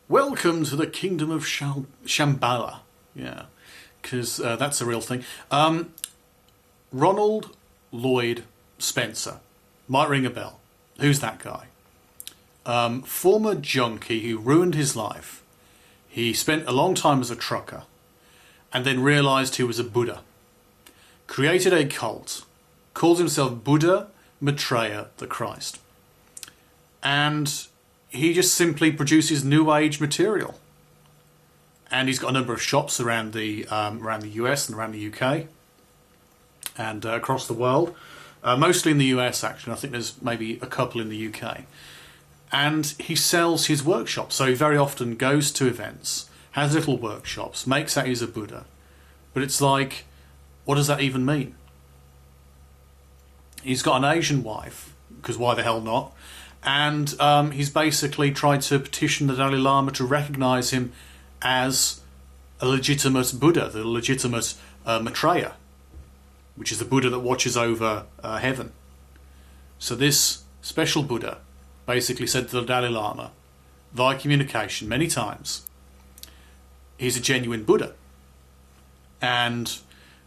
Welcome to the kingdom of Shambhala. Yeah, because that's a real thing. Ronald Lloyd Spencer. Might ring a bell. Who's that guy? Former junkie who ruined his life. He spent a long time as a trucker and then realised he was a Buddha. Created a cult. Calls himself Buddha Maitreya The Christ. And he just simply produces New Age material. And he's got a number of shops around the US and around the UK and across the world. Mostly in the US, actually. I think there's maybe a couple in the UK. And he sells his workshops. So he very often goes to events, has little workshops, makes out he's a Buddha. But it's like, what does that even mean? He's got an Asian wife, because why the hell not? And he's basically tried to petition the Dalai Lama to recognise him as a legitimate Buddha, the legitimate Maitreya, which is the Buddha that watches over heaven. So this special Buddha basically said to the Dalai Lama, via communication many times, he's a genuine Buddha. And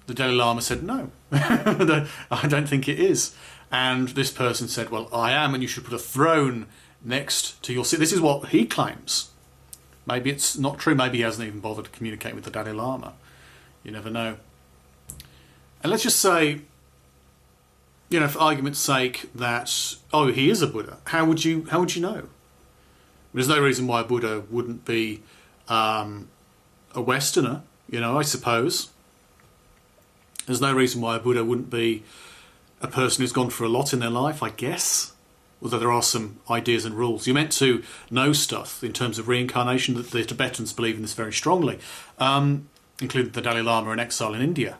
the Dalai Lama said, no, I don't think it is. And this person said, well, I am, and you should put a throne next to your seat. This is what he claims. Maybe it's not true. Maybe he hasn't even bothered to communicate with the Dalai Lama. You never know. And let's just say, you know, for argument's sake, that, oh, he is a Buddha. How would you know? There's no reason why a Buddha wouldn't be a Westerner, you know, I suppose. There's no reason why a Buddha wouldn't be a person who's gone through a lot in their life, I guess. Although there are some ideas and rules. You're meant to know stuff in terms of reincarnation. That the Tibetans believe in this very strongly, including the Dalai Lama in exile in India.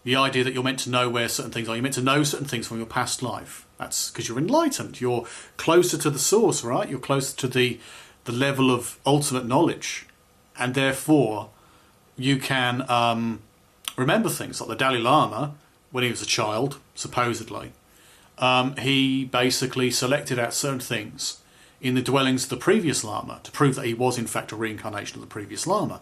The idea that you're meant to know where certain things are. You're meant to know certain things from your past life. That's because you're enlightened. You're closer to the source, right? You're closer to the level of ultimate knowledge. And therefore, you can remember things. Like the Dalai Lama, when he was a child, supposedly, he basically selected out certain things in the dwellings of the previous Lama to prove that he was in fact a reincarnation of the previous Lama.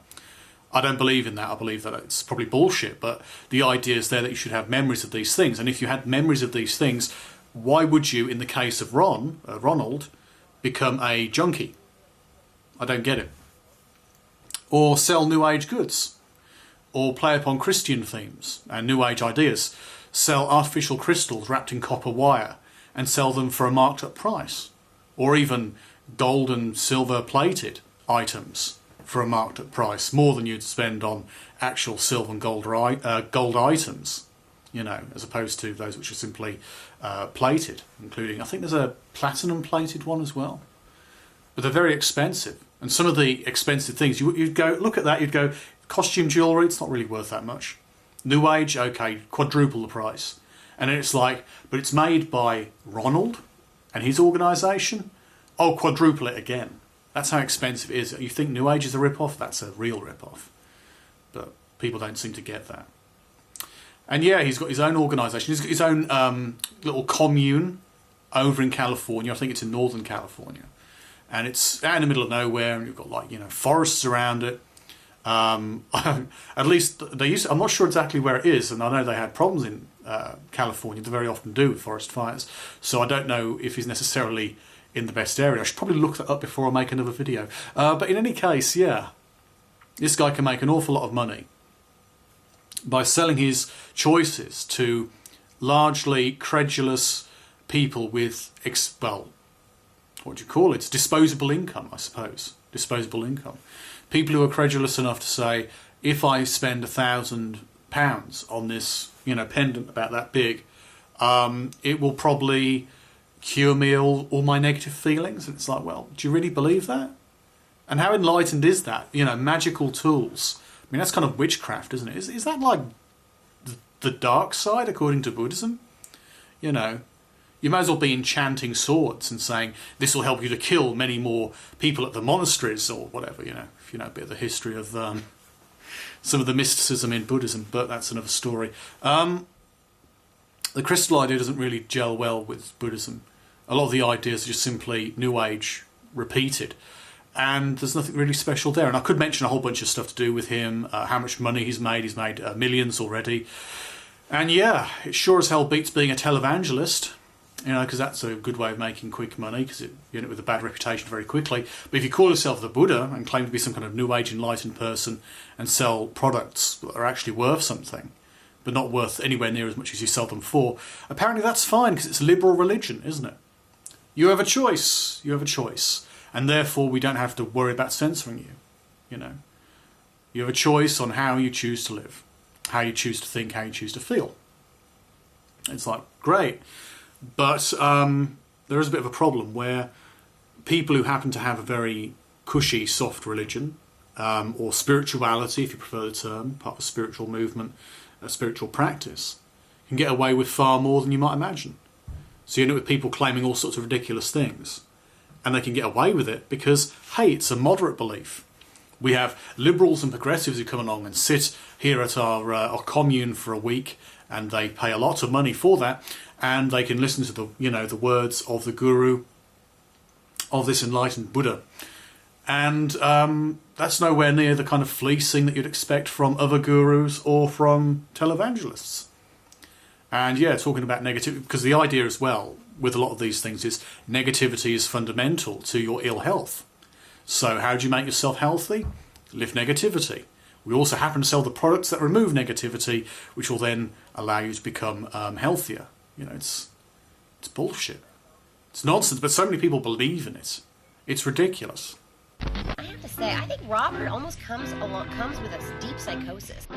I don't believe in that. I believe that it's probably bullshit, but the idea is there that you should have memories of these things. And if you had memories of these things, why would you, in the case of Ronald, become a junkie? I don't get it. Or sell New Age goods. Or play upon Christian themes and New Age ideas. Sell artificial crystals wrapped in copper wire and sell them for a marked up price. Or even gold and silver plated items for a marked up price, more than you'd spend on actual silver and gold items, you know, as opposed to those which are simply plated, including, I think there's a platinum plated one as well. But they're very expensive. And some of the expensive things, you'd go, look at that, you'd go, costume jewellery, it's not really worth that much. New Age, okay, quadruple the price. And then it's like, but it's made by Ronald and his organisation? Oh, quadruple it again. That's how expensive it is. You think New Age is a rip-off? That's a real rip-off. But people don't seem to get that. And yeah, he's got his own organisation. He's got his own little commune over in California. I think it's in Northern California. And it's out in the middle of nowhere, and you've got, like, you know, forests around it. At least they used to, I'm not sure exactly where it is, and I know they had problems in California. They very often do with forest fires. So I don't know if he's necessarily in the best area. I should probably look that up before I make another video. But in any case, yeah, this guy can make an awful lot of money by selling his choices to largely credulous people with, well, what do you call it? It's disposable income, I suppose. Disposable income. People who are credulous enough to say, if I spend £1,000 on this, you know, pendant about that big, it will probably cure me all my negative feelings. And it's like, well, do you really believe that? And how enlightened is that? You know, magical tools. I mean, that's kind of witchcraft, isn't it? Is that like the dark side, according to Buddhism? You know, you might as well be enchanting swords and saying, this will help you to kill many more people at the monasteries or whatever, you know, if you know a bit of the history of some of the mysticism in Buddhism, but that's another story. The crystal idea doesn't really gel well with Buddhism. A lot of the ideas are just simply New Age repeated. And there's nothing really special there. And I could mention a whole bunch of stuff to do with him, how much money he's made. He's made millions already. And yeah, it sure as hell beats being a televangelist, because that's a good way of making quick money, because you end up with a bad reputation very quickly. But if you call yourself the Buddha and claim to be some kind of New Age enlightened person and sell products that are actually worth something, but not worth anywhere near as much as you sell them for, apparently that's fine, because it's liberal religion, isn't it? You have a choice. You have a choice. And therefore we don't have to worry about censoring you. You have a choice on how you choose to live, how you choose to think, how you choose to feel. It's like, great. But there is a bit of a problem where people who happen to have a very cushy, soft religion, or spirituality, if you prefer the term, part of a spiritual movement, a spiritual practice, can get away with far more than you might imagine. So you end up with people claiming all sorts of ridiculous things. And they can get away with it because, hey, it's a moderate belief. We have liberals and progressives who come along and sit here at our commune for a week, and they pay a lot of money for that, and they can listen to the words of the guru, of this enlightened Buddha. And that's nowhere near the kind of fleecing that you'd expect from other gurus or from televangelists. And yeah, talking about negativity, because the idea as well with a lot of these things is negativity is fundamental to your ill health. So how do you make yourself healthy? Live negativity. We also happen to sell the products that remove negativity, which will then allow you to become healthier. It's bullshit. It's nonsense, but so many people believe in it. It's ridiculous. I have to say, I think Robert almost comes with a deep psychosis.